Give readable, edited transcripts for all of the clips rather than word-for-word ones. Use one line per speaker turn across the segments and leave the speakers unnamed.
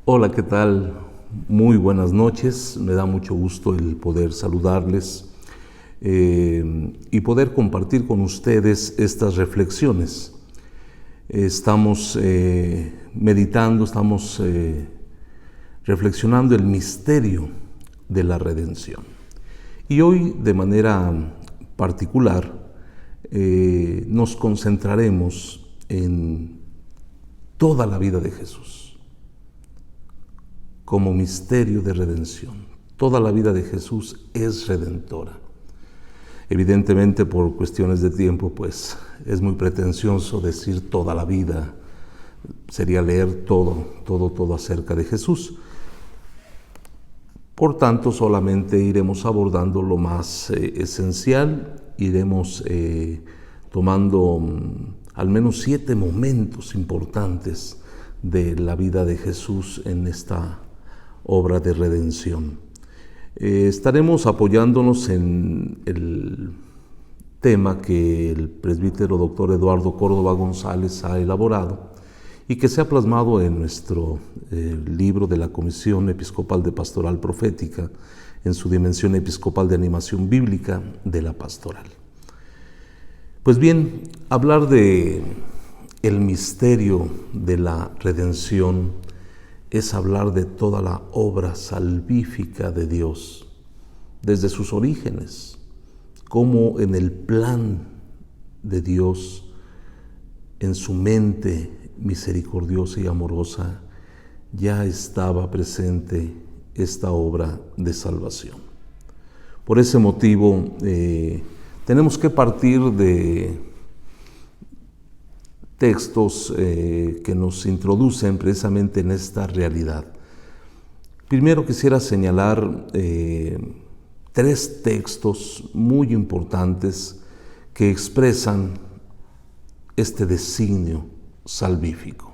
Hola, ¿qué tal? Muy buenas noches. Me da mucho gusto el poder saludarles y poder compartir con ustedes estas reflexiones. Estamos meditando, estamos reflexionando el misterio de la redención. Y hoy, de manera particular, nos concentraremos en toda la vida de Jesús como misterio de redención. Toda la vida de Jesús es redentora. Evidentemente, por cuestiones de tiempo, pues es muy pretencioso decir toda la vida. Sería leer todo acerca de Jesús. Por tanto, solamente iremos abordando lo más esencial, iremos tomando al menos 7 momentos importantes de la vida de Jesús en esta obra de redención. Estaremos apoyándonos en el tema que el presbítero doctor Eduardo Córdoba González ha elaborado y que se ha plasmado en nuestro libro de la Comisión Episcopal de Pastoral Profética, en su dimensión episcopal de animación bíblica de la pastoral. Pues bien, hablar de el misterio de la redención es hablar de toda la obra salvífica de Dios, desde sus orígenes, como en el plan de Dios, en su mente misericordiosa y amorosa, ya estaba presente esta obra de salvación. Por ese motivo, tenemos que partir de textos que nos introducen precisamente en esta realidad. Primero quisiera señalar 3 textos muy importantes que expresan este designio salvífico.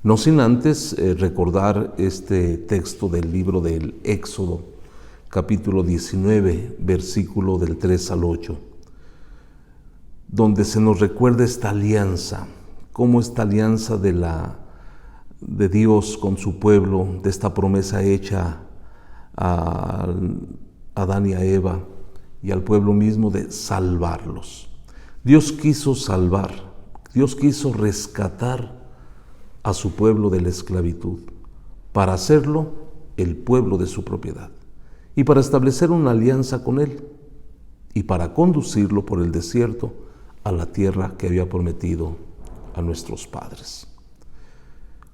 No sin antes recordar este texto del libro del Éxodo, capítulo 19, versículo del 3 al 8, donde se nos recuerda esta alianza, cómo esta alianza de Dios con su pueblo, de esta promesa hecha a Adán y a Eva y al pueblo mismo de salvarlos. Dios quiso salvar, Dios quiso rescatar a su pueblo de la esclavitud, para hacerlo el pueblo de su propiedad y para establecer una alianza con él y para conducirlo por el desierto a la tierra que había prometido a nuestros padres.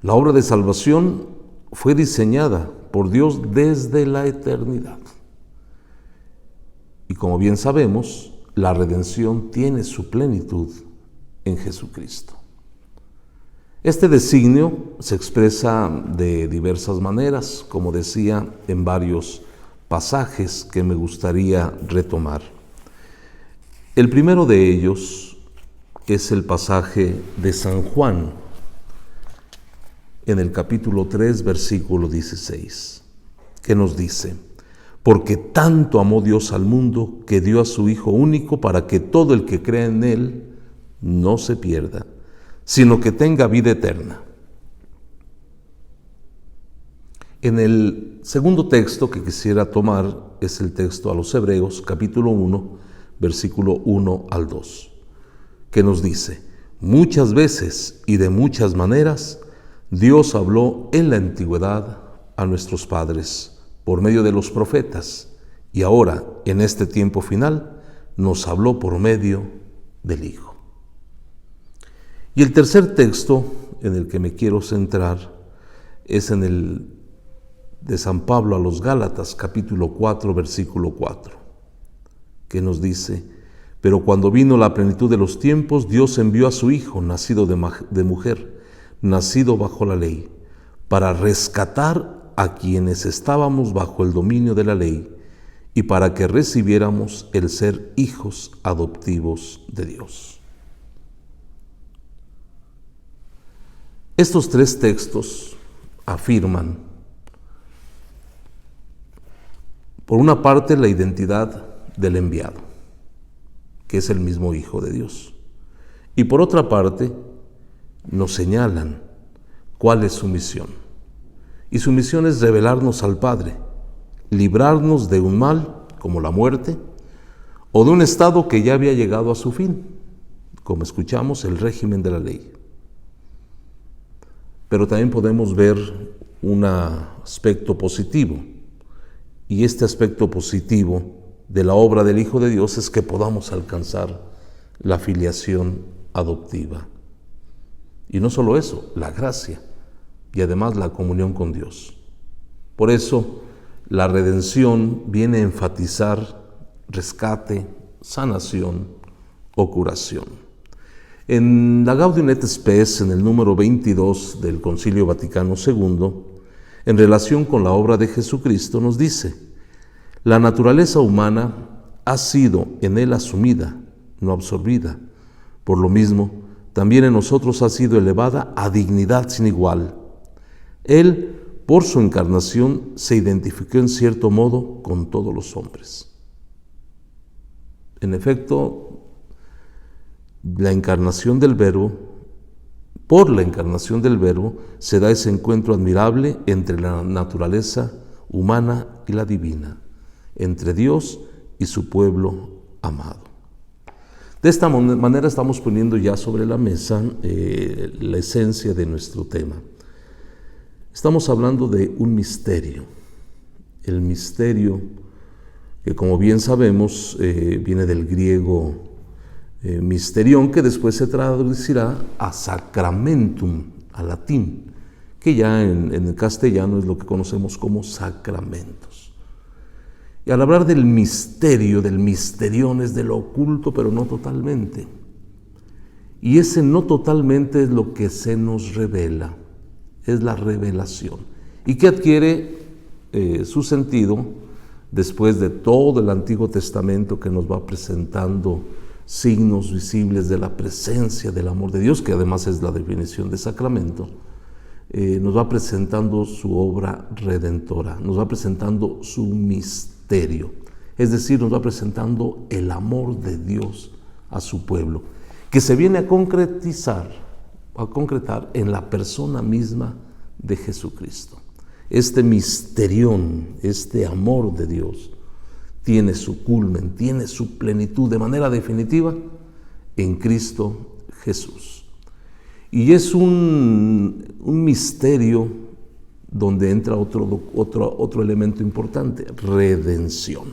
La obra de salvación fue diseñada por Dios desde la eternidad. Y como bien sabemos, la redención tiene su plenitud en Jesucristo. Este designio se expresa de diversas maneras, como decía, en varios pasajes que me gustaría retomar. El primero de ellos es el pasaje de San Juan, en el capítulo 3, versículo 16, que nos dice: porque tanto amó Dios al mundo que dio a su Hijo único para que todo el que crea en Él no se pierda, sino que tenga vida eterna. En el segundo texto que quisiera tomar es el texto a los Hebreos, capítulo 1, versículo 1 al 2, que nos dice: muchas veces y de muchas maneras Dios habló en la antigüedad a nuestros padres por medio de los profetas, y ahora, en este tiempo final, nos habló por medio del Hijo. Y el tercer texto en el que me quiero centrar es en el de San Pablo a los Gálatas, capítulo 4, versículo 4, que nos dice: pero cuando vino la plenitud de los tiempos, Dios envió a su Hijo, nacido de mujer, nacido bajo la ley, para rescatar a quienes estábamos bajo el dominio de la ley y para que recibiéramos el ser hijos adoptivos de Dios. Estos 3 textos afirman, por una parte, la identidad del enviado, que es el mismo Hijo de Dios, y por otra parte, nos señalan cuál es su misión. Y su misión es revelarnos al Padre, librarnos de un mal, como la muerte, o de un estado que ya había llegado a su fin, como escuchamos, el régimen de la ley. Pero también podemos ver un aspecto positivo, y este aspecto positivo de la obra del Hijo de Dios es que podamos alcanzar la filiación adoptiva. Y no solo eso, la gracia y además la comunión con Dios. Por eso, la redención viene a enfatizar rescate, sanación o curación. En la Gaudium et Spes, en el número 22 del Concilio Vaticano II, en relación con la obra de Jesucristo, nos dice: la naturaleza humana ha sido en él asumida, no absorbida. Por lo mismo, también en nosotros ha sido elevada a dignidad sin igual. Él, por su encarnación, se identificó en cierto modo con todos los hombres. En efecto, la encarnación del Verbo, por la encarnación del Verbo, se da ese encuentro admirable entre la naturaleza humana y la divina, entre Dios y su pueblo amado. De esta manera estamos poniendo ya sobre la mesa la esencia de nuestro tema. Estamos hablando de un misterio, el misterio que, como bien sabemos, viene del griego mysterion, que después se traducirá a sacramentum, al latín, que ya en el castellano es lo que conocemos como sacramentos. Y al hablar del misterio, del misterión, es de lo oculto, pero no totalmente. Y ese no totalmente es lo que se nos revela, es la revelación. Y que adquiere su sentido después de todo el Antiguo Testamento, que nos va presentando signos visibles de la presencia del amor de Dios, que además es la definición de sacramento. Nos va presentando su obra redentora, nos va presentando su misterio, es decir, nos va presentando el amor de Dios a su pueblo, que se viene a concretar en la persona misma de Jesucristo. Este misterión, este amor de Dios, tiene su culmen, tiene su plenitud de manera definitiva en Cristo Jesús. Y es un misterio donde entra otro elemento importante: redención.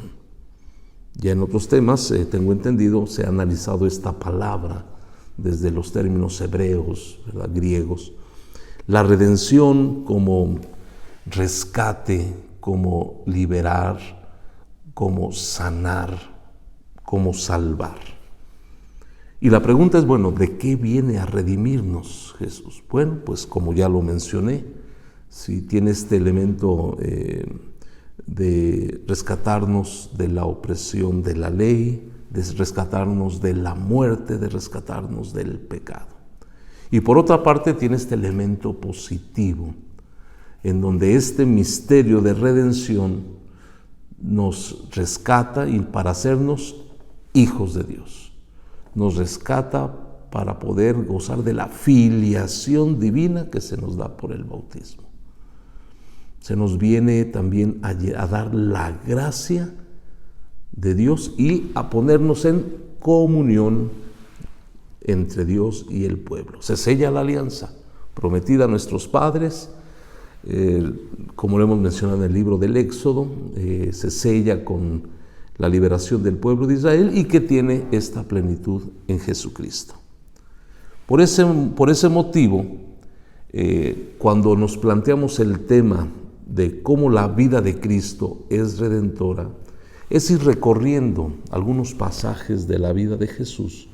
Ya en otros temas, tengo entendido, se ha analizado esta palabra desde los términos hebreos, ¿verdad?, griegos. La redención como rescate, como liberar, como sanar, como salvar. Y la pregunta es, bueno, ¿de qué viene a redimirnos Jesús? Bueno, pues como ya lo mencioné, si tiene este elemento de rescatarnos de la opresión de la ley, de rescatarnos de la muerte, de rescatarnos del pecado. Y por otra parte tiene este elemento positivo, en donde este misterio de redención nos rescata y para hacernos hijos de Dios. Nos rescata para poder gozar de la filiación divina que se nos da por el bautismo. Se nos viene también a dar la gracia de Dios y a ponernos en comunión entre Dios y el pueblo. Se sella la alianza prometida a nuestros padres, como lo hemos mencionado en el libro del Éxodo, se sella con la liberación del pueblo de Israel y que tiene esta plenitud en Jesucristo. Por ese motivo, cuando nos planteamos el tema de cómo la vida de Cristo es redentora, es ir recorriendo algunos pasajes de la vida de Jesús,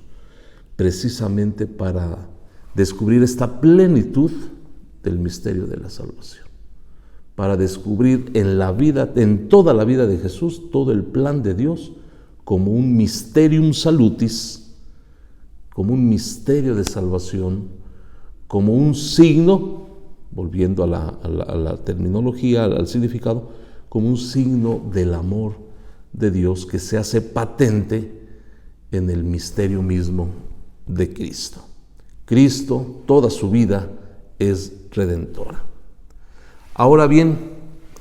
precisamente para descubrir esta plenitud del misterio de la salvación, para descubrir en toda la vida de Jesús, todo el plan de Dios como un mysterium salutis, como un misterio de salvación, como un signo, volviendo a la terminología, al significado, como un signo del amor de Dios que se hace patente en el misterio mismo de Cristo. Cristo, toda su vida es redentora. Ahora bien,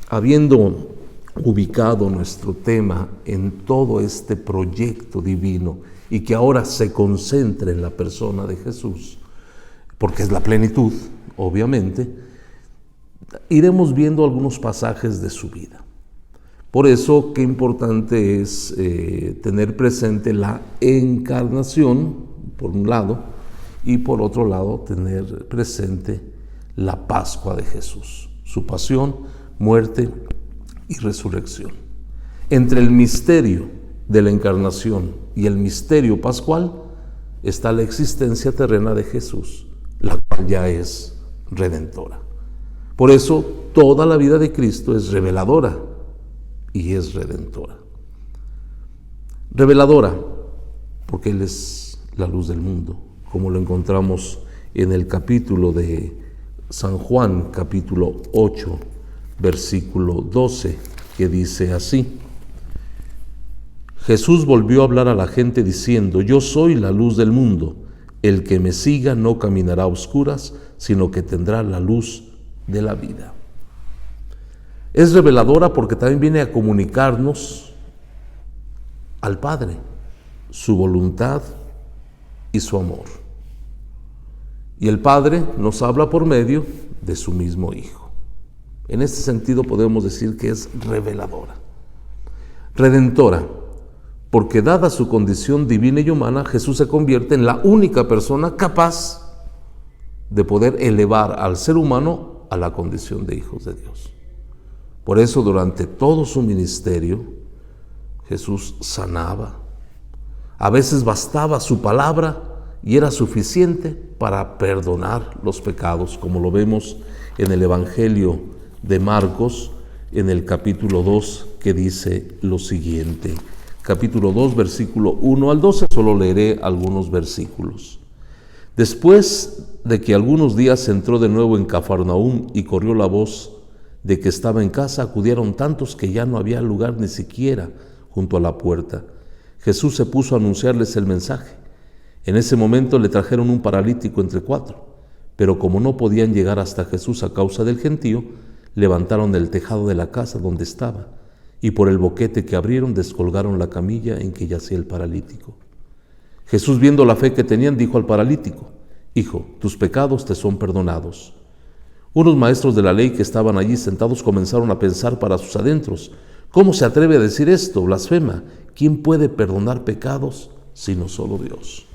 habiendo ubicado nuestro tema en todo este proyecto divino y que ahora se concentra en la persona de Jesús, porque es la plenitud, obviamente, iremos viendo algunos pasajes de su vida. Por eso, qué importante es tener presente la encarnación, por un lado, y por otro lado, tener presente la Pascua de Jesús, su pasión, muerte y resurrección. Entre el misterio de la encarnación y el misterio pascual está la existencia terrena de Jesús, la cual ya es redentora. Por eso, toda la vida de Cristo es reveladora y es redentora. Reveladora, porque Él es la luz del mundo, como lo encontramos en el capítulo de San Juan, capítulo 8, versículo 12, que dice así: Jesús volvió a hablar a la gente diciendo: yo soy la luz del mundo, el que me siga no caminará a oscuras, sino que tendrá la luz de la vida. Es reveladora porque también viene a comunicarnos al Padre, su voluntad y su amor. Y el Padre nos habla por medio de su mismo Hijo. En este sentido podemos decir que es reveladora. Redentora, porque dada su condición divina y humana, Jesús se convierte en la única persona capaz de poder elevar al ser humano a la condición de hijos de Dios. Por eso, durante todo su ministerio, Jesús sanaba. A veces bastaba su palabra y era suficiente para perdonar los pecados, como lo vemos en el Evangelio de Marcos, en el capítulo 2, que dice lo siguiente. Capítulo 2, versículo 1 al 12, solo leeré algunos versículos. Después de que algunos días entró de nuevo en Cafarnaúm y corrió la voz de que estaba en casa, acudieron tantos que ya no había lugar ni siquiera junto a la puerta. Jesús se puso a anunciarles el mensaje. En ese momento le trajeron un paralítico entre 4, pero como no podían llegar hasta Jesús a causa del gentío, levantaron el tejado de la casa donde estaba, y por el boquete que abrieron descolgaron la camilla en que yacía el paralítico. Jesús, viendo la fe que tenían, dijo al paralítico: Hijo, tus pecados te son perdonados. Unos maestros de la ley que estaban allí sentados comenzaron a pensar para sus adentros: ¿cómo se atreve a decir esto? Blasfema. ¿Quién puede perdonar pecados sino solo Dios?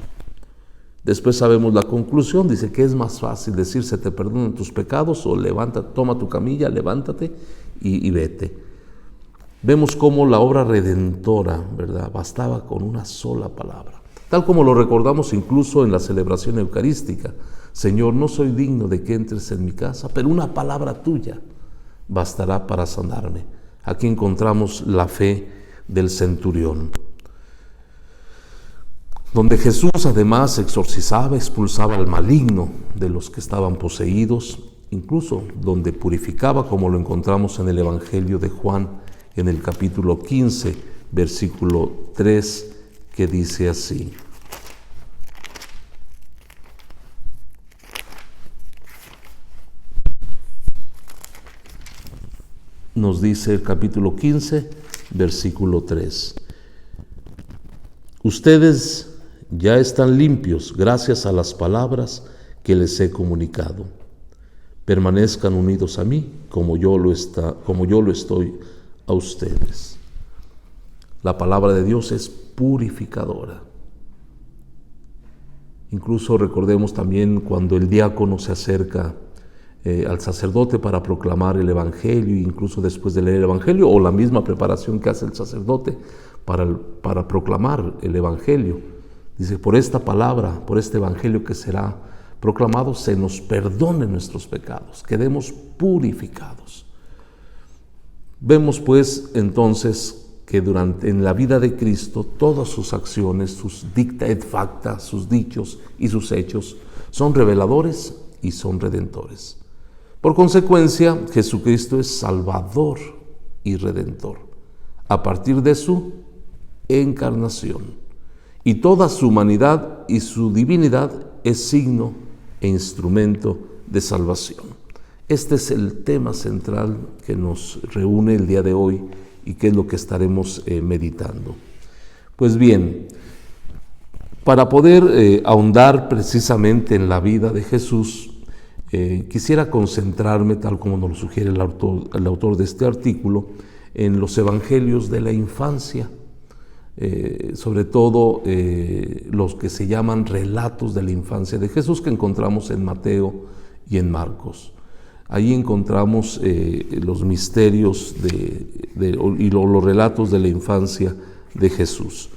Después sabemos la conclusión. Dice que es más fácil decir se te perdonan tus pecados o toma tu camilla, levántate y vete. Vemos cómo la obra redentora, ¿verdad?, bastaba con una sola palabra. Tal como lo recordamos incluso en la celebración eucarística. Señor, no soy digno de que entres en mi casa, pero una palabra tuya bastará para sanarme. Aquí encontramos la fe del centurión, donde Jesús además exorcizaba, expulsaba al maligno de los que estaban poseídos, incluso donde purificaba, como lo encontramos en el Evangelio de Juan, en el capítulo 15, versículo 3, que dice así: nos dice el capítulo 15, versículo 3: ustedes ya están limpios gracias a las palabras que les he comunicado. Permanezcan unidos a mí como yo lo estoy a ustedes. La palabra de Dios es purificadora. Incluso recordemos también cuando el diácono se acerca al sacerdote para proclamar el Evangelio, incluso después de leer el Evangelio, o la misma preparación que hace el sacerdote para proclamar el Evangelio. Dice: por esta palabra, por este Evangelio que será proclamado, se nos perdonen nuestros pecados, quedemos purificados. Vemos pues entonces que en la vida de Cristo todas sus acciones, sus dicta et facta, sus dichos y sus hechos son reveladores y son redentores. Por consecuencia, Jesucristo es Salvador y Redentor a partir de su encarnación, y toda su humanidad y su divinidad es signo e instrumento de salvación. Este es el tema central que nos reúne el día de hoy y que es lo que estaremos meditando. Pues bien, para poder ahondar precisamente en la vida de Jesús, quisiera concentrarme, tal como nos lo sugiere el autor de este artículo, en los evangelios de la infancia, sobre todo los que se llaman relatos de la infancia de Jesús, que encontramos en Mateo y en Marcos. Ahí encontramos los misterios y los relatos de la infancia de Jesús.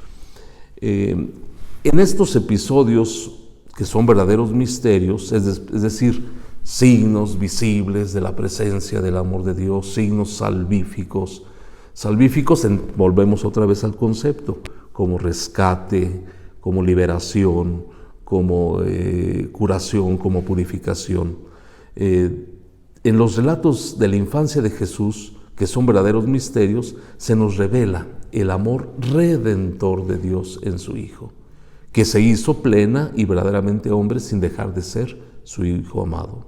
En estos episodios, que son verdaderos misterios, es decir, signos visibles de la presencia del amor de Dios, signos salvíficos. Volvemos otra vez al concepto, como rescate, como liberación, como curación, como purificación. En los relatos de la infancia de Jesús, que son verdaderos misterios, se nos revela el amor redentor de Dios en su Hijo, que se hizo plena y verdaderamente hombre sin dejar de ser su Hijo amado.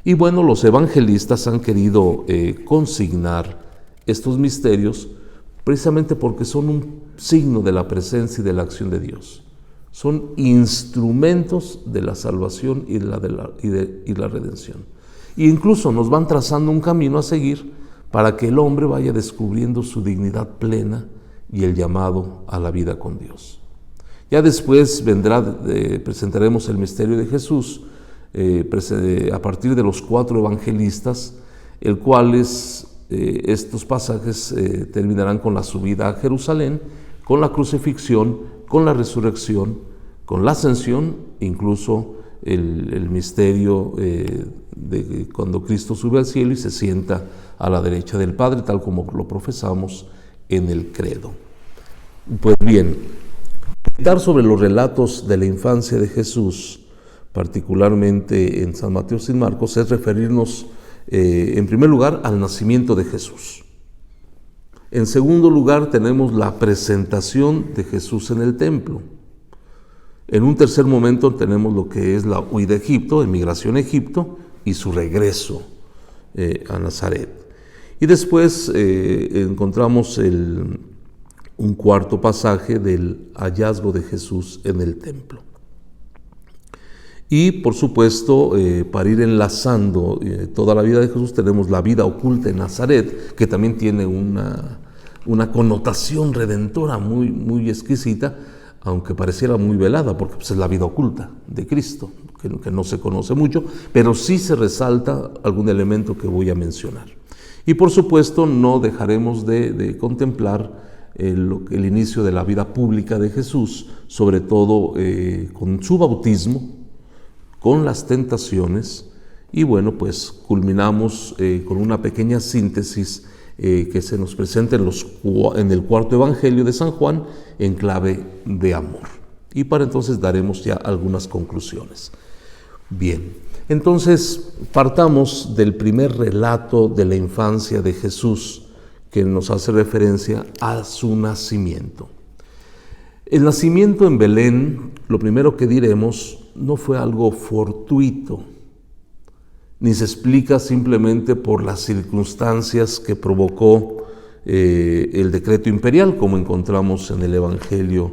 Y bueno, los evangelistas han querido consignar estos misterios precisamente porque son un signo de la presencia y de la acción de Dios. Son instrumentos de la salvación y la redención. E incluso nos van trazando un camino a seguir para que el hombre vaya descubriendo su dignidad plena y el llamado a la vida con Dios. Ya después presentaremos el misterio de Jesús a partir de los 4 evangelistas, el cuales estos pasajes terminarán con la subida a Jerusalén, con la crucifixión, con la resurrección, con la ascensión, incluso el misterio de cuando Cristo sube al cielo y se sienta a la derecha del Padre, tal como lo profesamos en el credo. Pues bien, meditar sobre los relatos de la infancia de Jesús, particularmente en San Mateo y Marcos, es referirnos en primer lugar al nacimiento de Jesús. En segundo lugar tenemos la presentación de Jesús en el templo. En un tercer momento tenemos lo que es la huida a Egipto, emigración a Egipto y su regreso a Nazaret. Y después encontramos un cuarto pasaje del hallazgo de Jesús en el templo. Y por supuesto, para ir enlazando toda la vida de Jesús, tenemos la vida oculta en Nazaret, que también tiene una connotación redentora muy, muy exquisita, aunque pareciera muy velada, porque pues, es la vida oculta de Cristo, que no se conoce mucho, pero sí se resalta algún elemento que voy a mencionar. Y por supuesto, no dejaremos de contemplar el inicio de la vida pública de Jesús, sobre todo con su bautismo, con las tentaciones, y bueno, pues culminamos con una pequeña síntesis que se nos presenta en el cuarto evangelio de San Juan en clave de amor. Y para entonces daremos ya algunas conclusiones. Bien, entonces partamos del primer relato de la infancia de Jesús, que nos hace referencia a su nacimiento. El nacimiento en Belén, lo primero que diremos, no fue algo fortuito, ni se explica simplemente por las circunstancias que provocó el decreto imperial, como encontramos en el Evangelio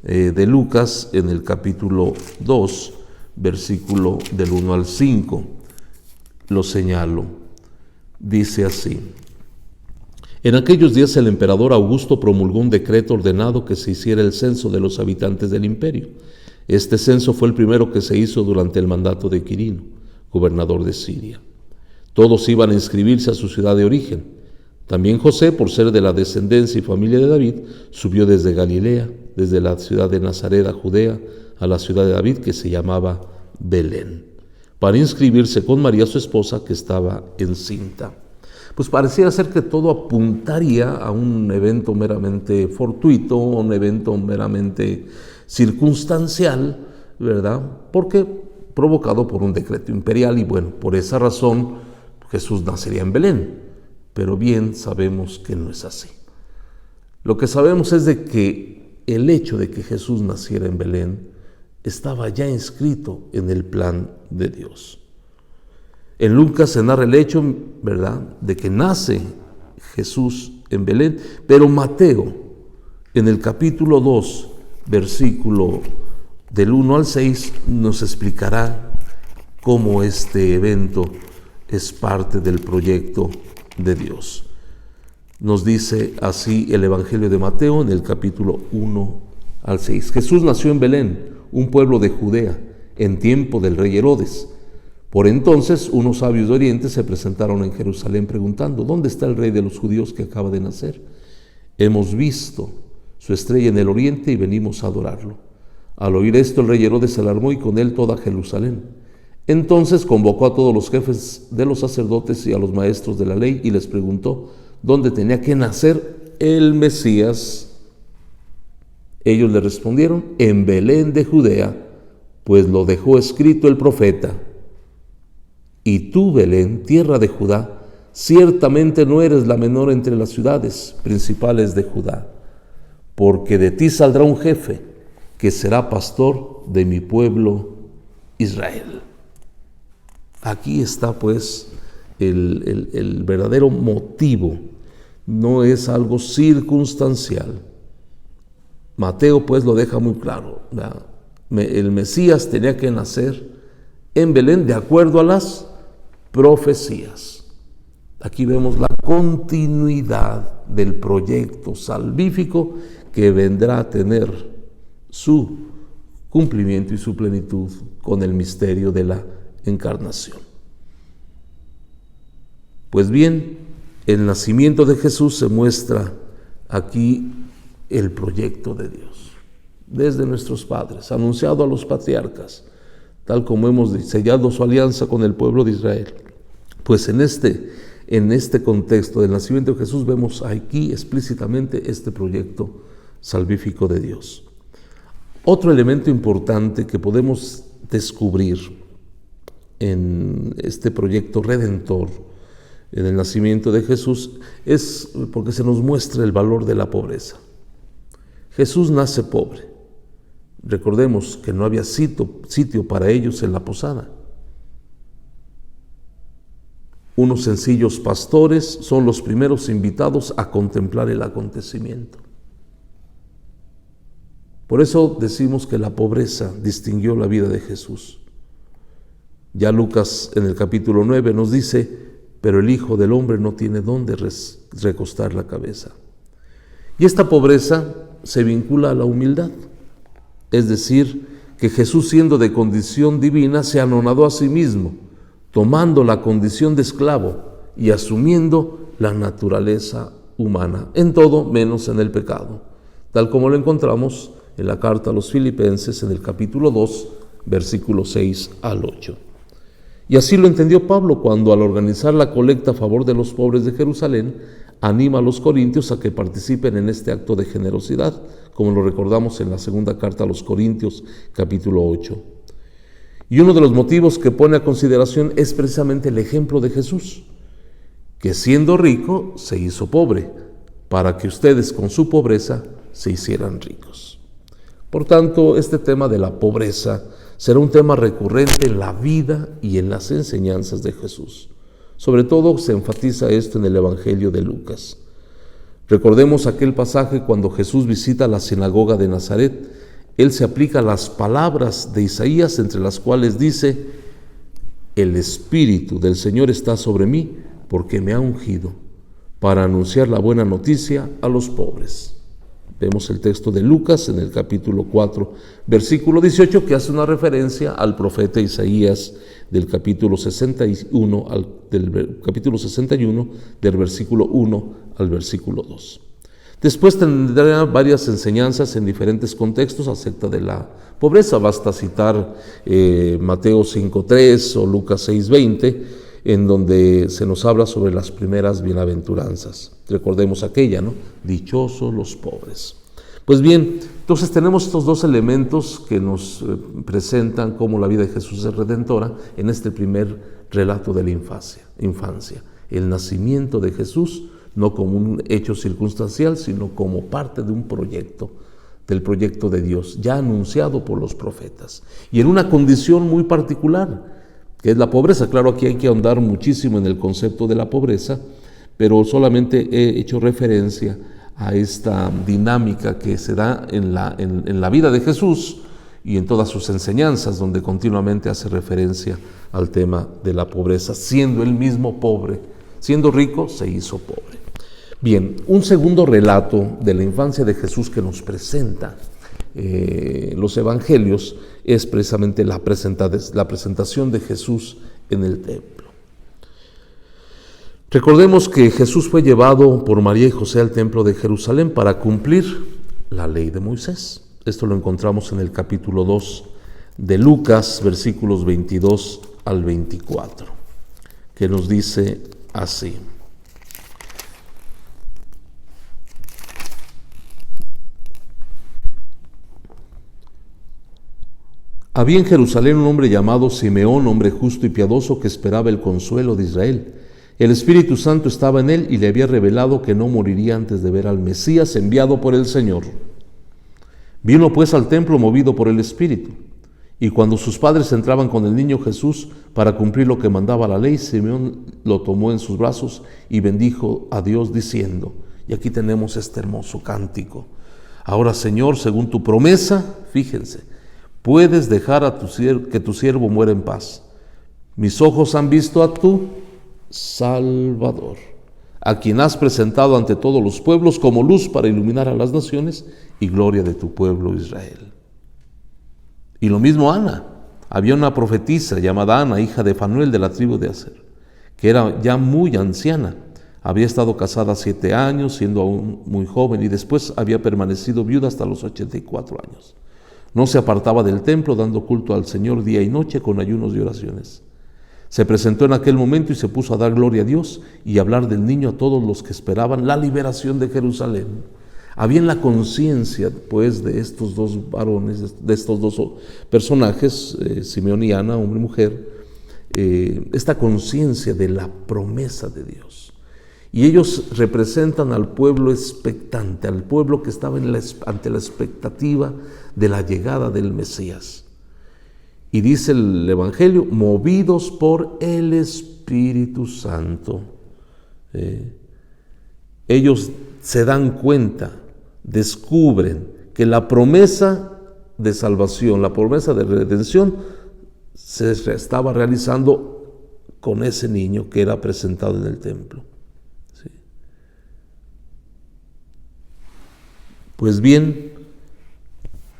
de Lucas, en el capítulo 2, versículo del 1 al 5. Lo señalo. Dice así: En aquellos días el emperador Augusto promulgó un decreto ordenado que se hiciera el censo de los habitantes del imperio. Este censo fue el primero que se hizo durante el mandato de Quirino, gobernador de Siria. Todos iban a inscribirse a su ciudad de origen. También José, por ser de la descendencia y familia de David, subió desde Galilea, desde la ciudad de Nazaret a Judea, a la ciudad de David que se llamaba Belén, para inscribirse con María su esposa, que estaba encinta. Pues pareciera ser que todo apuntaría a un evento meramente fortuito, un evento meramente circunstancial, ¿verdad? Porque provocado por un decreto imperial, y bueno, por esa razón Jesús nacería en Belén. Pero bien sabemos que no es así. Lo que sabemos es de que el hecho de que Jesús naciera en Belén estaba ya inscrito en el plan de Dios. En Lucas se narra el hecho, ¿verdad?, de que nace Jesús en Belén, pero Mateo, en el capítulo 2, versículo del 1 al 6, nos explicará cómo este evento es parte del proyecto de Dios. Nos dice así el Evangelio de Mateo en el capítulo 1 al 6. Jesús nació en Belén, un pueblo de Judea, en tiempo del rey Herodes. Por entonces, unos sabios de Oriente se presentaron en Jerusalén preguntando: ¿dónde está el rey de los judíos que acaba de nacer? Hemos visto su estrella en el oriente y venimos a adorarlo. Al oír esto, el rey Herodes se alarmó y con él toda Jerusalén. Entonces convocó a todos los jefes de los sacerdotes y a los maestros de la ley y les preguntó dónde tenía que nacer el Mesías. Ellos le respondieron: en Belén de Judea, pues lo dejó escrito el profeta: y tú, Belén, tierra de Judá, ciertamente no eres la menor entre las ciudades principales de Judá, porque de ti saldrá un jefe que será pastor de mi pueblo Israel. Aquí está pues el verdadero motivo, no es algo circunstancial. Mateo pues lo deja muy claro, ¿verdad? El Mesías tenía que nacer en Belén de acuerdo a las profecías. Aquí vemos la continuidad del proyecto salvífico que vendrá a tener su cumplimiento y su plenitud con el misterio de la encarnación. Pues bien, el nacimiento de Jesús se muestra aquí el proyecto de Dios, desde nuestros padres, anunciado a los patriarcas, tal como hemos sellado su alianza con el pueblo de Israel. Pues en este contexto del nacimiento de Jesús vemos aquí explícitamente este proyecto salvífico de Dios. Otro elemento importante que podemos descubrir en este proyecto redentor, en el nacimiento de Jesús, es porque se nos muestra el valor de la pobreza. Jesús nace pobre. Recordemos que no había sitio para ellos en la posada. Unos sencillos pastores son los primeros invitados a contemplar el acontecimiento. Por eso decimos que la pobreza distinguió la vida de Jesús. Ya Lucas en el capítulo 9 nos dice: pero el Hijo del Hombre no tiene dónde recostar la cabeza. Y esta pobreza se vincula a la humildad. Es decir, que Jesús, siendo de condición divina, se anonadó a sí mismo, tomando la condición de esclavo y asumiendo la naturaleza humana, en todo menos en el pecado, tal como lo encontramos en la carta a los Filipenses en el capítulo 2, versículos 6 al 8. Y así lo entendió Pablo cuando, al organizar la colecta a favor de los pobres de Jerusalén, anima a los corintios a que participen en este acto de generosidad, como lo recordamos en la segunda carta a los Corintios, capítulo 8. Y uno de los motivos que pone a consideración es precisamente el ejemplo de Jesús, que siendo rico se hizo pobre, para que ustedes con su pobreza se hicieran ricos. Por tanto, este tema de la pobreza será un tema recurrente en la vida y en las enseñanzas de Jesús. Sobre todo se enfatiza esto en el Evangelio de Lucas. Recordemos aquel pasaje cuando Jesús visita la sinagoga de Nazaret. Él se aplica las palabras de Isaías, entre las cuales dice: el Espíritu del Señor está sobre mí, porque me ha ungido para anunciar la buena noticia a los pobres. Vemos el texto de Lucas en el capítulo 4, versículo 18, que hace una referencia al profeta Isaías del capítulo 61, del versículo 1 al versículo 2. Después tendrá varias enseñanzas en diferentes contextos acerca de la pobreza. Basta citar Mateo 5:3 o Lucas 6:20, en donde se nos habla sobre las primeras bienaventuranzas. Recordemos aquella, ¿no? Dichosos los pobres. Pues bien, entonces tenemos estos dos elementos que nos presentan cómo la vida de Jesús es redentora en este primer relato de la infancia. El nacimiento de Jesús, no como un hecho circunstancial, sino como parte de un proyecto, del proyecto de Dios, ya anunciado por los profetas. Y en una condición muy particular, ¿Qué es la pobreza? Claro, aquí hay que ahondar muchísimo en el concepto de la pobreza, pero solamente he hecho referencia a esta dinámica que se da en la vida de Jesús y en todas sus enseñanzas, donde continuamente hace referencia al tema de la pobreza, siendo él mismo pobre, siendo rico, se hizo pobre. Bien, un segundo relato de la infancia de Jesús que nos presenta los evangelios es precisamente la presentación de Jesús en el templo. Recordemos que Jesús fue llevado por María y José al templo de Jerusalén para cumplir la ley de Moisés. Esto lo encontramos en el capítulo 2 de Lucas, versículos 22 al 24, que nos dice así. Había en Jerusalén un hombre llamado Simeón, hombre justo y piadoso que esperaba el consuelo de Israel. El Espíritu Santo estaba en él y le había revelado que no moriría antes de ver al Mesías enviado por el Señor. Vino pues al templo movido por el Espíritu. Y cuando sus padres entraban con el niño Jesús para cumplir lo que mandaba la ley, Simeón lo tomó en sus brazos y bendijo a Dios diciendo, y aquí tenemos este hermoso cántico: ahora, Señor, según tu promesa, fíjense, puedes dejar que tu siervo muera en paz. Mis ojos han visto a tu Salvador, a quien has presentado ante todos los pueblos como luz para iluminar a las naciones y gloria de tu pueblo Israel. Y lo mismo Ana. Había una profetisa llamada Ana, hija de Fanuel de la tribu de Aser, que era ya muy anciana. Había estado casada 7 años, siendo aún muy joven, y después había permanecido viuda hasta los 84 años. No se apartaba del templo, dando culto al Señor día y noche con ayunos y oraciones. Se presentó en aquel momento y se puso a dar gloria a Dios y a hablar del niño a todos los que esperaban la liberación de Jerusalén. Había en la conciencia, pues, de estos dos varones, de estos dos personajes, Simeón y Ana, hombre y mujer, esta conciencia de la promesa de Dios. Y ellos representan al pueblo expectante, al pueblo que estaba ante la expectativa de la llegada del Mesías. Y dice el Evangelio, movidos por el Espíritu Santo. Ellos se dan cuenta, descubren que la promesa de salvación, la promesa de redención, se estaba realizando con ese niño que era presentado en el templo. ¿Sí? Pues bien,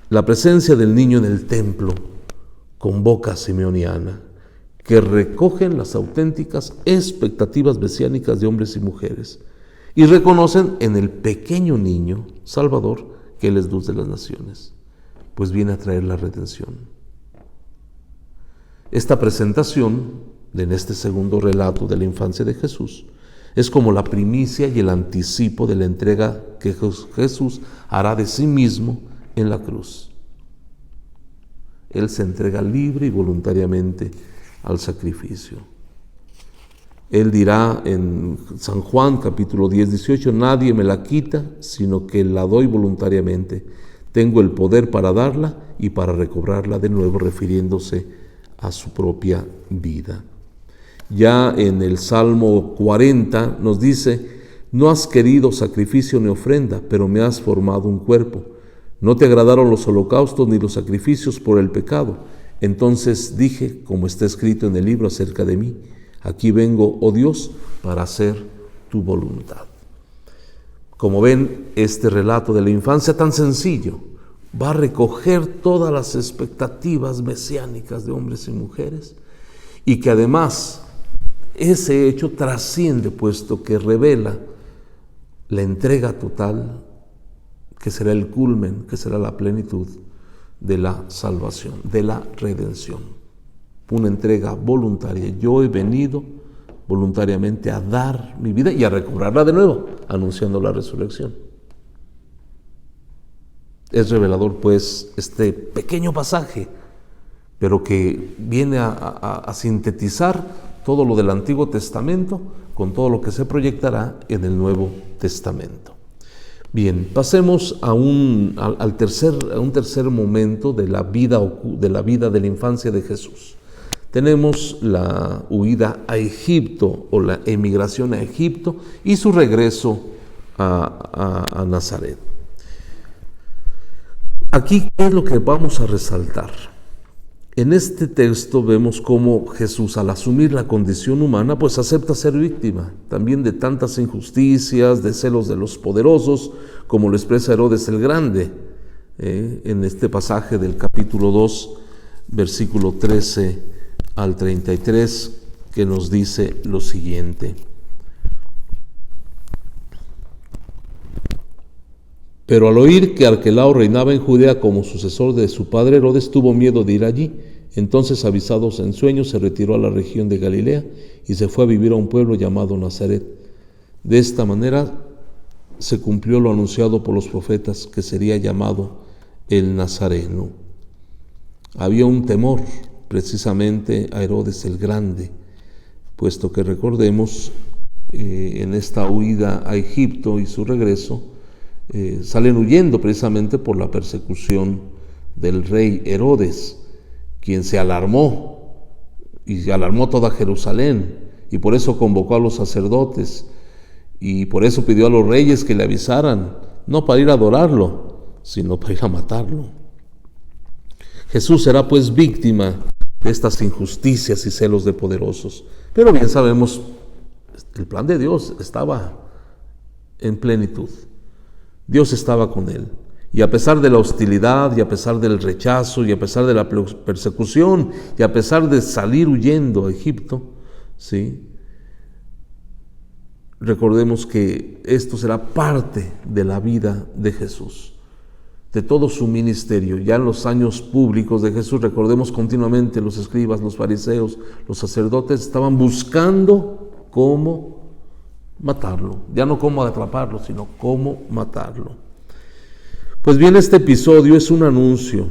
la presencia del niño en el templo convoca a Simeón y Ana, que recogen las auténticas expectativas mesiánicas de hombres y mujeres y reconocen en el pequeño niño Salvador que Él es luz de las naciones, pues viene a traer la redención. Esta presentación, en este segundo relato de la infancia de Jesús, es como la primicia y el anticipo de la entrega que Jesús hará de sí mismo en la cruz. Él se entrega libre y voluntariamente al sacrificio. Él dirá en San Juan capítulo 10, 18, nadie me la quita, sino que la doy voluntariamente. Tengo el poder para darla y para recobrarla de nuevo, refiriéndose a su propia vida. Ya en el Salmo 40 nos dice, no has querido sacrificio ni ofrenda, pero me has formado un cuerpo. No te agradaron los holocaustos ni los sacrificios por el pecado. Entonces dije, como está escrito en el libro acerca de mí, aquí vengo, oh Dios, para hacer tu voluntad. Como ven, este relato de la infancia tan sencillo va a recoger todas las expectativas mesiánicas de hombres y mujeres, y que además ese hecho trasciende, puesto que revela la entrega total, que será el culmen, que será la plenitud de la salvación, de la redención. Una entrega voluntaria. Yo he venido voluntariamente a dar mi vida y a recobrarla de nuevo, anunciando la resurrección. Es revelador, pues, este pequeño pasaje, pero que viene a sintetizar todo lo del Antiguo Testamento con todo lo que se proyectará en el Nuevo Testamento. Bien, pasemos a un tercer momento de la vida de la infancia de Jesús. Tenemos la huida a Egipto o la emigración a Egipto y su regreso a Nazaret. Aquí, ¿qué es lo que vamos a resaltar? En este texto vemos cómo Jesús, al asumir la condición humana, pues acepta ser víctima también de tantas injusticias, de celos de los poderosos, como lo expresa Herodes el Grande, en este pasaje del capítulo 2, versículo 13 al 33, que nos dice lo siguiente. Pero al oír que Arquelao reinaba en Judea como sucesor de su padre Herodes, tuvo miedo de ir allí. Entonces, avisados en sueños, se retiró a la región de Galilea y se fue a vivir a un pueblo llamado Nazaret. De esta manera se cumplió lo anunciado por los profetas, que sería llamado el Nazareno. Había un temor precisamente a Herodes el Grande, puesto que recordemos, en esta huida a Egipto y su regreso, salen huyendo precisamente por la persecución del rey Herodes, quien se alarmó y alarmó toda Jerusalén, y por eso convocó a los sacerdotes y por eso pidió a los reyes que le avisaran, no para ir a adorarlo, sino para ir a matarlo. Jesús será pues víctima de estas injusticias y celos de poderosos, pero bien sabemos, el plan de Dios estaba en plenitud. Dios estaba con él, y a pesar de la hostilidad, y a pesar del rechazo, y a pesar de la persecución, y a pesar de salir huyendo a Egipto, ¿sí? Recordemos que esto será parte de la vida de Jesús, de todo su ministerio. Ya en los años públicos de Jesús, recordemos continuamente, los escribas, los fariseos, los sacerdotes estaban buscando cómo matarlo, ya no cómo atraparlo, sino cómo matarlo. Pues bien, este episodio es un anuncio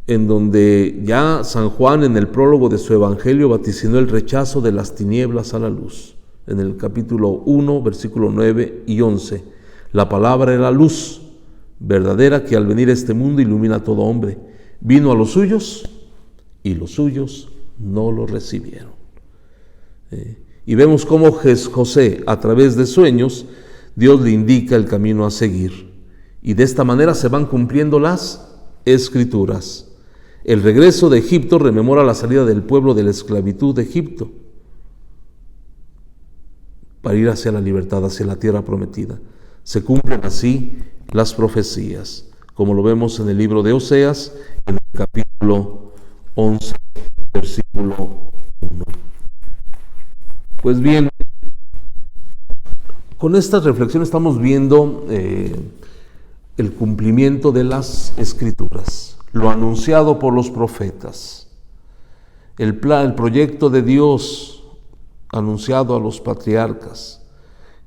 en donde ya San Juan, en el prólogo de su evangelio, vaticinó el rechazo de las tinieblas a la luz. En el capítulo 1, versículo 9 y 11, la palabra era luz verdadera que al venir a este mundo ilumina a todo hombre. Vino a los suyos y los suyos no lo recibieron. Y vemos cómo José, a través de sueños, Dios le indica el camino a seguir. Y de esta manera se van cumpliendo las Escrituras. El regreso de Egipto rememora la salida del pueblo de la esclavitud de Egipto para ir hacia la libertad, hacia la tierra prometida. Se cumplen así las profecías, como lo vemos en el libro de Oseas, en el capítulo 11, versículo 1. Pues bien, con esta reflexión estamos viendo el cumplimiento de las Escrituras, lo anunciado por los profetas, el proyecto de Dios anunciado a los patriarcas,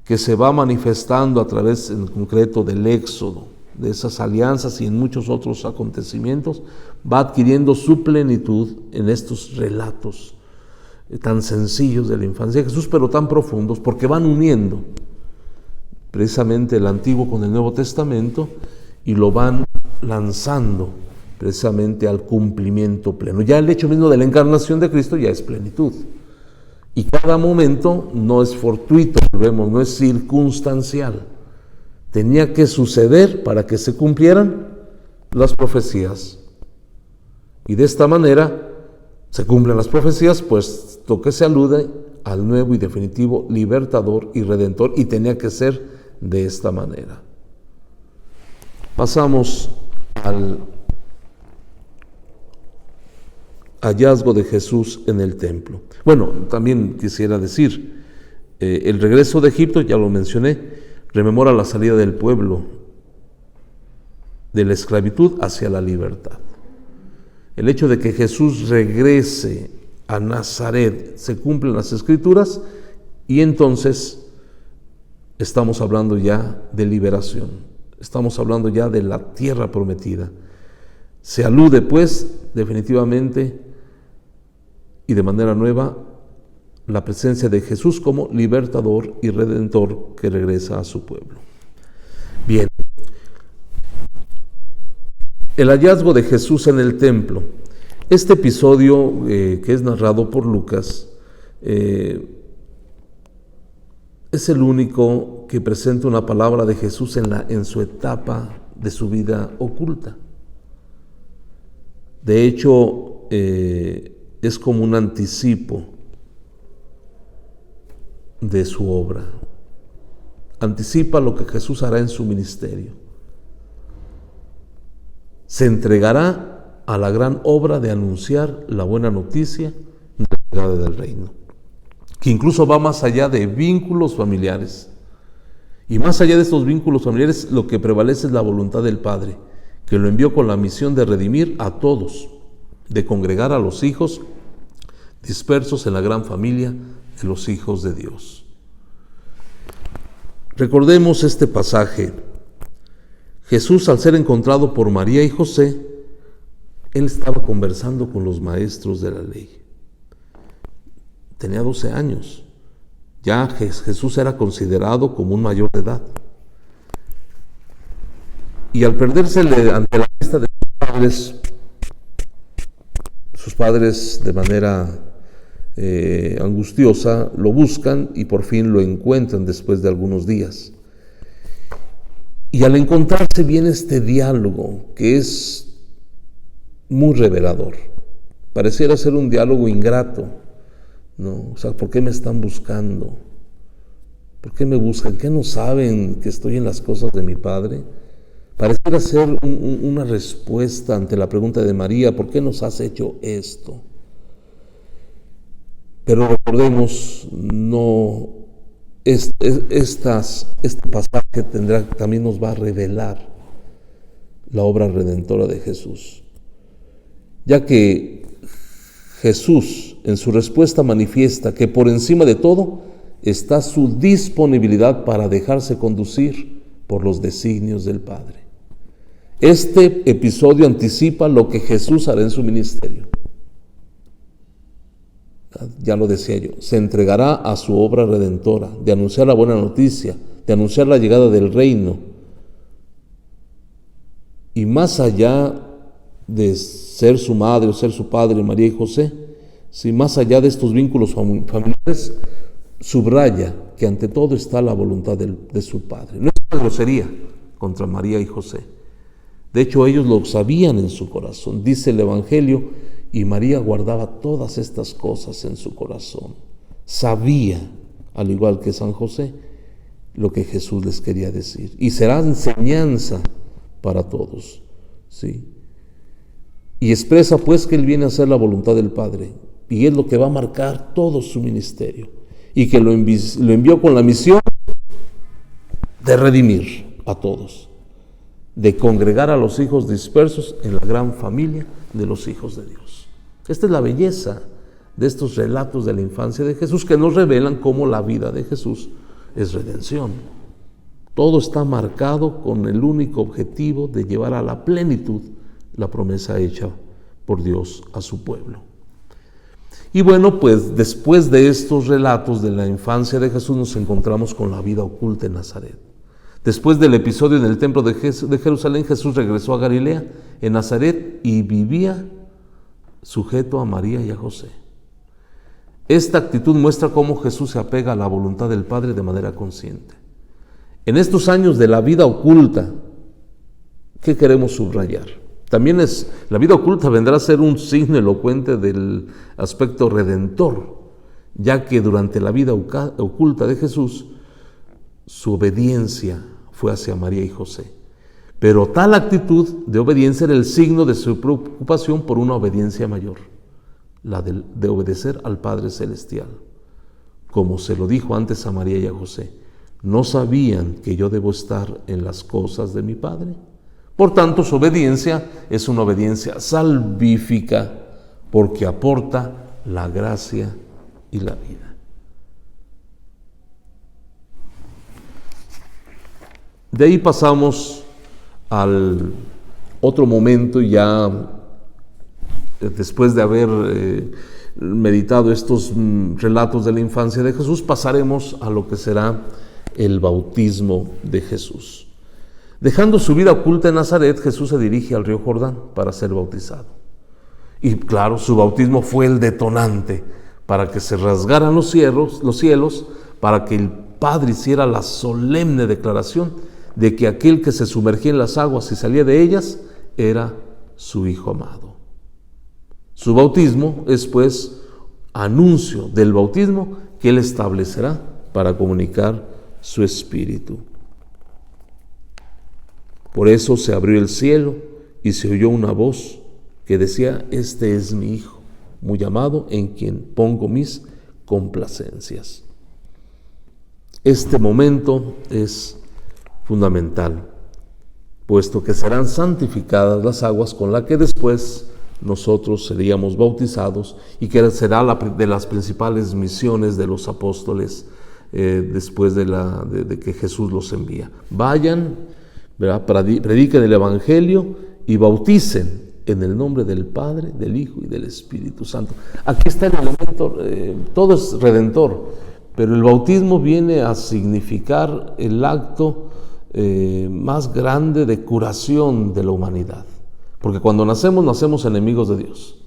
que se va manifestando a través, en concreto, del Éxodo, de esas alianzas y en muchos otros acontecimientos, va adquiriendo su plenitud en estos relatos tan sencillos de la infancia de Jesús, pero tan profundos, porque van uniendo precisamente el Antiguo con el Nuevo Testamento y lo van lanzando precisamente al cumplimiento pleno. Ya el hecho mismo de la encarnación de Cristo ya es plenitud. Y cada momento no es fortuito, volvemos, no es circunstancial. Tenía que suceder para que se cumplieran las profecías. Y de esta manera se cumplen las profecías, puesto que se alude al nuevo y definitivo libertador y redentor, y tenía que ser de esta manera. Pasamos al hallazgo de Jesús en el templo. Bueno, también quisiera decir, el regreso de Egipto, ya lo mencioné, rememora la salida del pueblo de la esclavitud hacia la libertad. El hecho de que Jesús regrese a Nazaret, se cumplen las Escrituras, y entonces estamos hablando ya de liberación, estamos hablando ya de la tierra prometida. Se alude pues definitivamente y de manera nueva la presencia de Jesús como libertador y redentor que regresa a su pueblo. Bien, el hallazgo de Jesús en el templo Este episodio que es narrado por Lucas es el único que presenta una palabra de Jesús en su etapa de su vida oculta. De hecho, es como un anticipo de su obra. Anticipa lo que Jesús hará en su ministerio. Se entregará a la gran obra de anunciar la buena noticia de la llegada del reino, que incluso va más allá de vínculos familiares. Y más allá de estos vínculos familiares, lo que prevalece es la voluntad del Padre, que lo envió con la misión de redimir a todos, de congregar a los hijos dispersos en la gran familia de los hijos de Dios. Recordemos este pasaje. Jesús, al ser encontrado por María y José, él estaba conversando con los maestros de la ley. Tenía 12 años. Ya Jesús era considerado como un mayor de edad. Y al perdérsele ante la vista de sus padres de manera angustiosa lo buscan y por fin lo encuentran después de algunos días. Y al encontrarse viene este diálogo que es muy revelador. Pareciera ser un diálogo ingrato, ¿no? O sea, ¿por qué me están buscando? ¿Por qué me buscan? ¿Qué no saben que estoy en las cosas de mi Padre? Pareciera ser una respuesta ante la pregunta de María, ¿por qué nos has hecho esto? Pero recordemos, este pasaje también nos va a revelar la obra redentora de Jesús, ya que Jesús en su respuesta manifiesta que por encima de todo está su disponibilidad para dejarse conducir por los designios del Padre. Este episodio anticipa lo que Jesús hará en su ministerio. Ya lo decía yo, se entregará a su obra redentora, de anunciar la buena noticia, de anunciar la llegada del reino. Y más allá de ser su madre o ser su padre, María y José, si más allá de estos vínculos familiares, subraya que ante todo está la voluntad de su Padre. No es una grosería contra María y José. De hecho, ellos lo sabían en su corazón. Dice el Evangelio, y María guardaba todas estas cosas en su corazón. Sabía, al igual que San José, lo que Jesús les quería decir. Y será enseñanza para todos, ¿sí? Y expresa pues que Él viene a hacer la voluntad del Padre. Y es lo que va a marcar todo su ministerio. Y que lo envió con la misión de redimir a todos, de congregar a los hijos dispersos en la gran familia de los hijos de Dios. Esta es la belleza de estos relatos de la infancia de Jesús, que nos revelan cómo la vida de Jesús es redención. Todo está marcado con el único objetivo de llevar a la plenitud la promesa hecha por Dios a su pueblo. Y bueno, pues después de estos relatos de la infancia de Jesús nos encontramos con la vida oculta en Nazaret. Después del episodio en el templo de Jerusalén, Jesús regresó a Galilea, en Nazaret, y vivía sujeto a María y a José. Esta actitud muestra cómo Jesús se apega a la voluntad del Padre de manera consciente. En estos años de la vida oculta, ¿qué queremos subrayar? También la vida oculta vendrá a ser un signo elocuente del aspecto redentor, ya que durante la vida oculta de Jesús, su obediencia fue hacia María y José. Pero tal actitud de obediencia era el signo de su preocupación por una obediencia mayor, la de obedecer al Padre Celestial. Como se lo dijo antes a María y a José, ¿no sabían que yo debo estar en las cosas de mi Padre? Por tanto, su obediencia es una obediencia salvífica, porque aporta la gracia y la vida. De ahí pasamos al otro momento, ya después de haber meditado estos relatos de la infancia de Jesús, pasaremos a lo que será el bautismo de Jesús. Dejando su vida oculta en Nazaret, Jesús se dirige al río Jordán para ser bautizado. Y claro, su bautismo fue el detonante para que se rasgaran los cielos, para que el Padre hiciera la solemne declaración de que aquel que se sumergía en las aguas y salía de ellas era su Hijo amado. Su bautismo es pues anuncio del bautismo que Él establecerá para comunicar su Espíritu. Por eso se abrió el cielo y se oyó una voz que decía: este es mi Hijo, muy amado, en quien pongo mis complacencias. Este momento es fundamental, puesto que serán santificadas las aguas con las que después nosotros seríamos bautizados, y que será de las principales misiones de los apóstoles después de que Jesús los envía. Vayan, ¿verdad?, prediquen el Evangelio y bauticen en el nombre del Padre, del Hijo y del Espíritu Santo. Aquí está el elemento, todo es redentor, pero el bautismo viene a significar el acto más grande de curación de la humanidad. Porque cuando nacemos enemigos de Dios.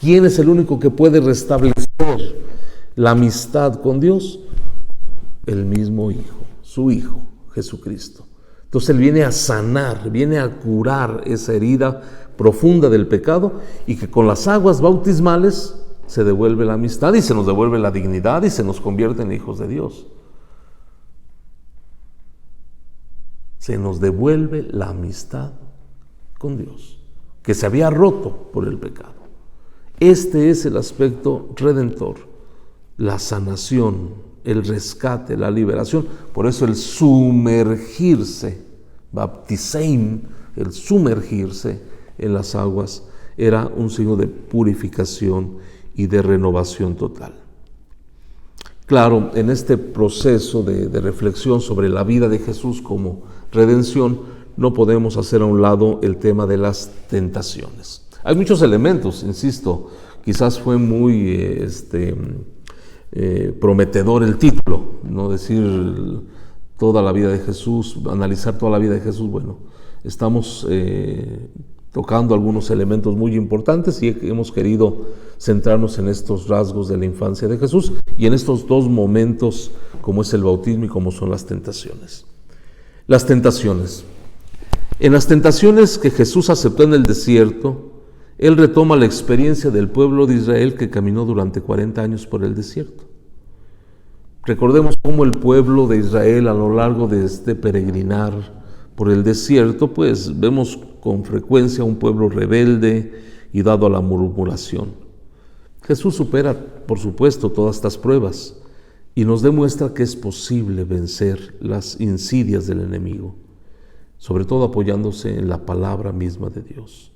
¿Quién es el único que puede restablecer la amistad con Dios? El mismo Hijo, su Hijo, Jesucristo. Entonces Él viene a sanar, viene a curar esa herida profunda del pecado, y que con las aguas bautismales se devuelve la amistad y se nos devuelve la dignidad y se nos convierte en hijos de Dios. Se nos devuelve la amistad con Dios, que se había roto por el pecado. Este es el aspecto redentor, la sanación, el rescate, la liberación. Por eso el sumergirse, baptisein, el sumergirse en las aguas, era un signo de purificación y de renovación total. Claro, en este proceso de reflexión sobre la vida de Jesús como redención, no podemos hacer a un lado el tema de las tentaciones. Hay muchos elementos, insisto, quizás fue muy prometedor el título, no decir toda la vida de Jesús, analizar toda la vida de Jesús. Bueno, estamos tocando algunos elementos muy importantes y hemos querido centrarnos en estos rasgos de la infancia de Jesús y en estos dos momentos, como es el bautismo y como son las tentaciones. Las tentaciones. En las tentaciones que Jesús aceptó en el desierto, Él retoma la experiencia del pueblo de Israel que caminó durante 40 años por el desierto. Recordemos cómo el pueblo de Israel, a lo largo de este peregrinar por el desierto, pues vemos con frecuencia un pueblo rebelde y dado a la murmuración. Jesús supera, por supuesto, todas estas pruebas y nos demuestra que es posible vencer las insidias del enemigo, sobre todo apoyándose en la palabra misma de Dios.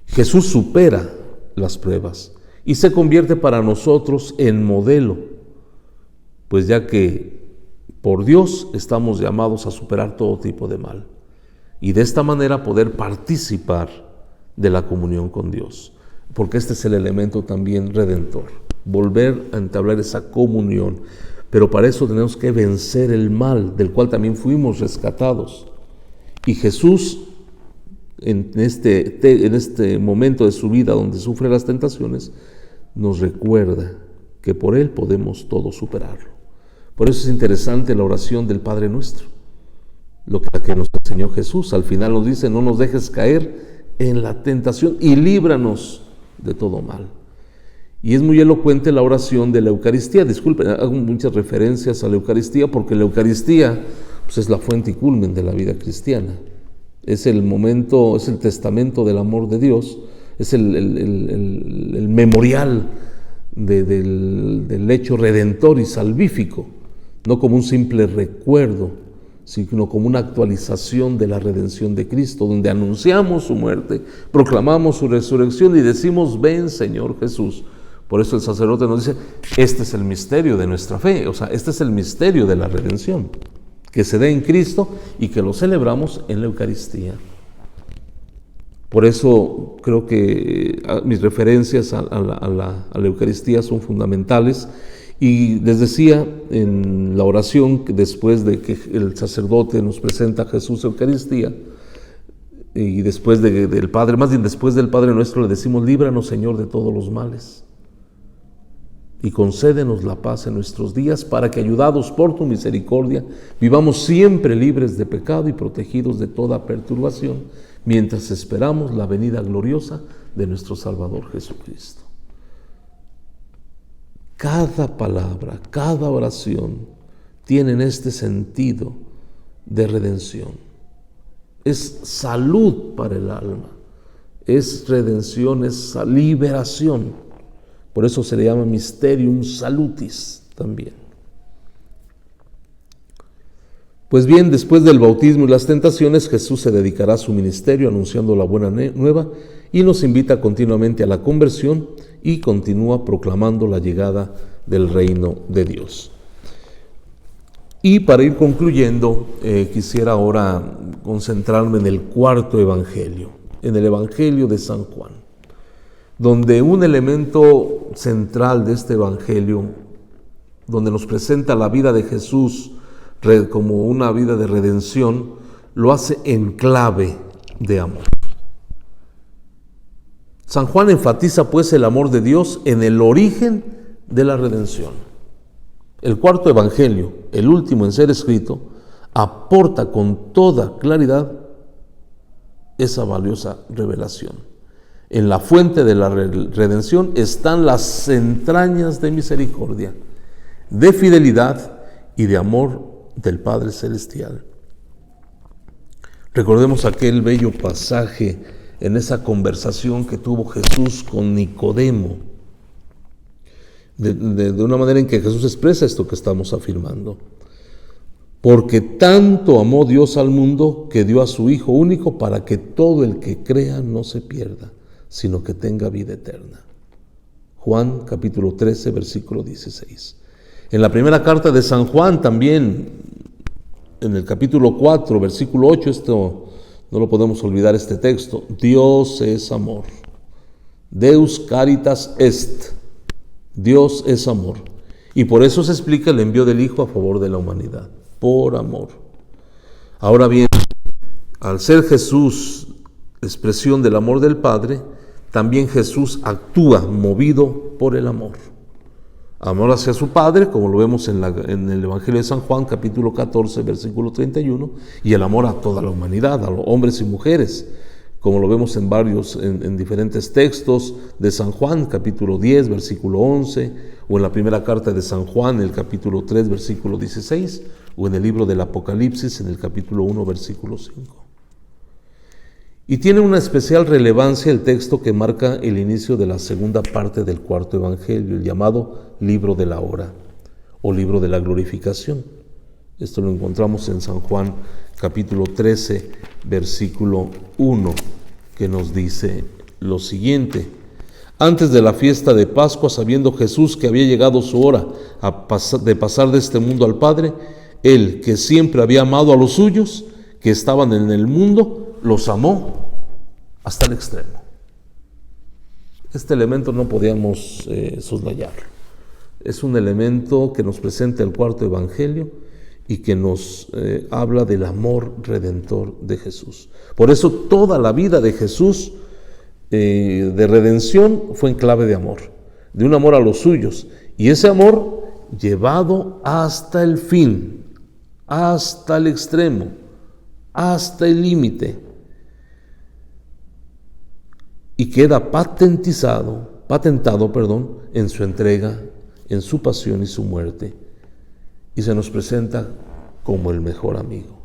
Jesús supera las pruebas y se convierte para nosotros en modelo, pues ya que por Dios estamos llamados a superar todo tipo de mal y de esta manera poder participar de la comunión con Dios, porque este es el elemento también redentor, volver a entablar esa comunión, pero para eso tenemos que vencer el mal del cual también fuimos rescatados. Y Jesús, en este momento de su vida donde sufre las tentaciones, nos recuerda que por Él podemos todo superarlo. Por eso es interesante la oración del Padre Nuestro, lo que nos enseñó Jesús. Al final nos dice: no nos dejes caer en la tentación y líbranos de todo mal. Y es muy elocuente la oración de la Eucaristía. Disculpen, hago muchas referencias a la Eucaristía porque la Eucaristía pues es la fuente y culmen de la vida cristiana. Es el momento, es el testamento del amor de Dios, es el memorial del hecho redentor y salvífico, no como un simple recuerdo, sino como una actualización de la redención de Cristo, donde anunciamos su muerte, proclamamos su resurrección y decimos: ven, Señor Jesús. Por eso el sacerdote nos dice: este es el misterio de nuestra fe, o sea, este es el misterio de la redención, que se da en Cristo y que lo celebramos en la Eucaristía. Por eso creo que mis referencias a la Eucaristía son fundamentales. Y les decía en la oración, después de que el sacerdote nos presenta a Jesús Eucaristía, Y después del Padre, más bien después del Padre Nuestro, le decimos: líbranos, Señor, de todos los males. Y concédenos la paz en nuestros días, para que, ayudados por tu misericordia, vivamos siempre libres de pecado y protegidos de toda perturbación, mientras esperamos la venida gloriosa de nuestro Salvador Jesucristo. Cada palabra, cada oración tienen este sentido de redención. Es salud para el alma, es redención, es liberación. Por eso se le llama Mysterium Salutis también. Pues bien, después del bautismo y las tentaciones, Jesús se dedicará a su ministerio anunciando la buena nueva y nos invita continuamente a la conversión y continúa proclamando la llegada del reino de Dios. Y para ir concluyendo, quisiera ahora concentrarme en el cuarto evangelio, en el evangelio de San Juan, donde un elemento central de este evangelio, donde nos presenta la vida de Jesús como una vida de redención, lo hace en clave de amor. San Juan enfatiza pues el amor de Dios en el origen de la redención. El cuarto evangelio, el último en ser escrito, aporta con toda claridad esa valiosa revelación. En la fuente de la redención están las entrañas de misericordia, de fidelidad y de amor del Padre Celestial. Recordemos aquel bello pasaje en esa conversación que tuvo Jesús con Nicodemo, de una manera en que Jesús expresa esto que estamos afirmando. Porque tanto amó Dios al mundo que dio a su Hijo único para que todo el que crea no se pierda, sino que tenga vida eterna. Juan capítulo 13, versículo 16. En la primera carta de San Juan también, en el capítulo 4, versículo 8, esto no lo podemos olvidar, este texto: Dios es amor. Deus caritas est. Dios es amor. Y por eso se explica el envío del Hijo a favor de la humanidad, por amor. Ahora bien, al ser Jesús expresión del amor del Padre, también Jesús actúa movido por el amor. Amor hacia su Padre, como lo vemos en el Evangelio de San Juan, capítulo 14, versículo 31, y el amor a toda la humanidad, a los hombres y mujeres, como lo vemos en diferentes textos de San Juan, capítulo 10, versículo 11, o en la primera carta de San Juan, el capítulo 3, versículo 16, o en el libro del Apocalipsis, en el capítulo 1, versículo 5. Y tiene una especial relevancia el texto que marca el inicio de la segunda parte del cuarto evangelio, el llamado libro de la hora o libro de la glorificación. Esto lo encontramos en San Juan capítulo 13, versículo 1, que nos dice lo siguiente: antes de la fiesta de Pascua, sabiendo Jesús que había llegado su hora de pasar de este mundo al Padre, Él, que siempre había amado a los suyos, que estaban en el mundo, los amó hasta el extremo. Este elemento no podíamos soslayarlo. Es un elemento que nos presenta el cuarto evangelio y que nos habla del amor redentor de Jesús. Por eso toda la vida de Jesús de redención fue en clave de amor, de un amor a los suyos, y ese amor llevado hasta el fin, hasta el extremo, hasta el límite, y queda patentado, en su entrega, en su pasión y su muerte, y se nos presenta como el mejor amigo.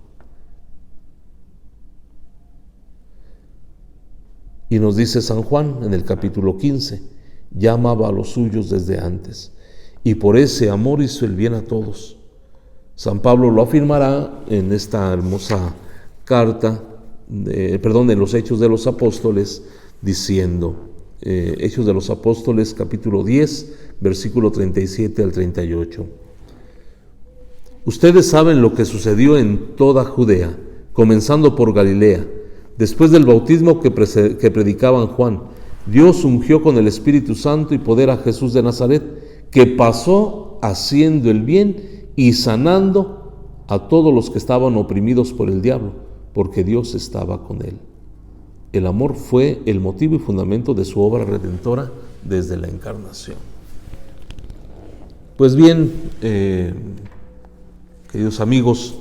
Y nos dice San Juan en el capítulo 15, ya amaba a los suyos desde antes, y por ese amor hizo el bien a todos. San Pablo lo afirmará en esta hermosa carta, en los Hechos de los Apóstoles, diciendo, Hechos de los Apóstoles, capítulo 10, versículo 37 al 38. Ustedes saben lo que sucedió en toda Judea, comenzando por Galilea. Después del bautismo que predicaban Juan, Dios ungió con el Espíritu Santo y poder a Jesús de Nazaret, que pasó haciendo el bien y sanando a todos los que estaban oprimidos por el diablo, porque Dios estaba con él. el amor fue el motivo y fundamento de su obra redentora desde la encarnación. Pues bien, queridos amigos,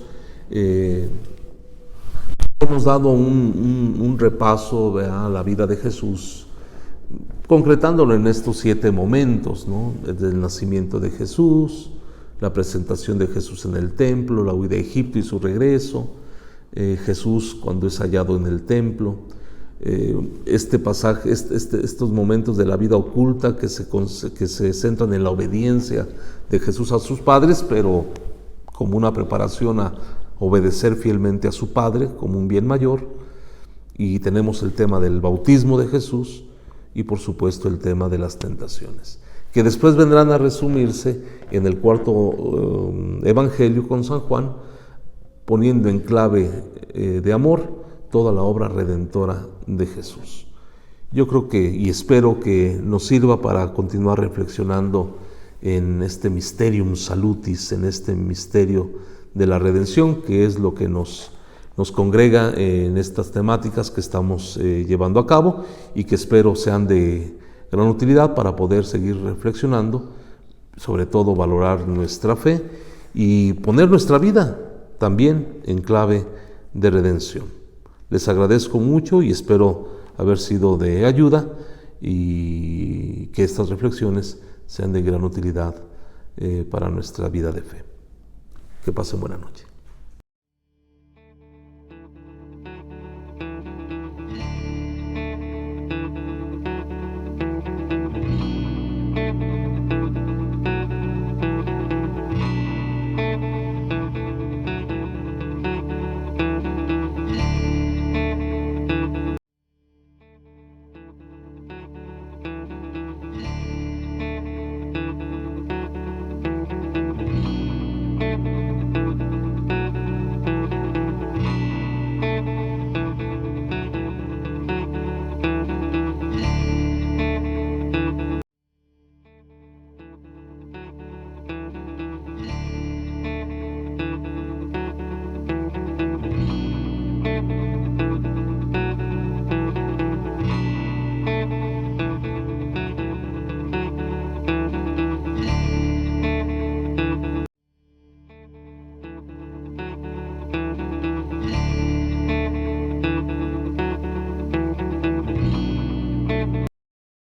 hemos dado un repaso a la vida de Jesús, concretándolo en estos 7 momentos, ¿no? Desde el nacimiento de Jesús, la presentación de Jesús en el templo, la huida de Egipto y su regreso, Jesús cuando es hallado en el templo, este pasaje, estos momentos de la vida oculta que se centran en la obediencia de Jesús a sus padres, pero como una preparación a obedecer fielmente a su Padre como un bien mayor. Y tenemos el tema del bautismo de Jesús y por supuesto el tema de las tentaciones, que después vendrán a resumirse en el 4º Evangelio con San Juan, poniendo en clave de amor toda la obra redentora de Jesús. Yo creo que y espero que nos sirva para continuar reflexionando en este mysterium salutis, en este misterio de la redención, que es lo que nos congrega en estas temáticas que estamos llevando a cabo y que espero sean de gran utilidad para poder seguir reflexionando, sobre todo valorar nuestra fe y poner nuestra vida también en clave de redención. Les agradezco mucho y espero haber sido de ayuda y que estas reflexiones sean de gran utilidad para nuestra vida de fe. Que pasen buena noche.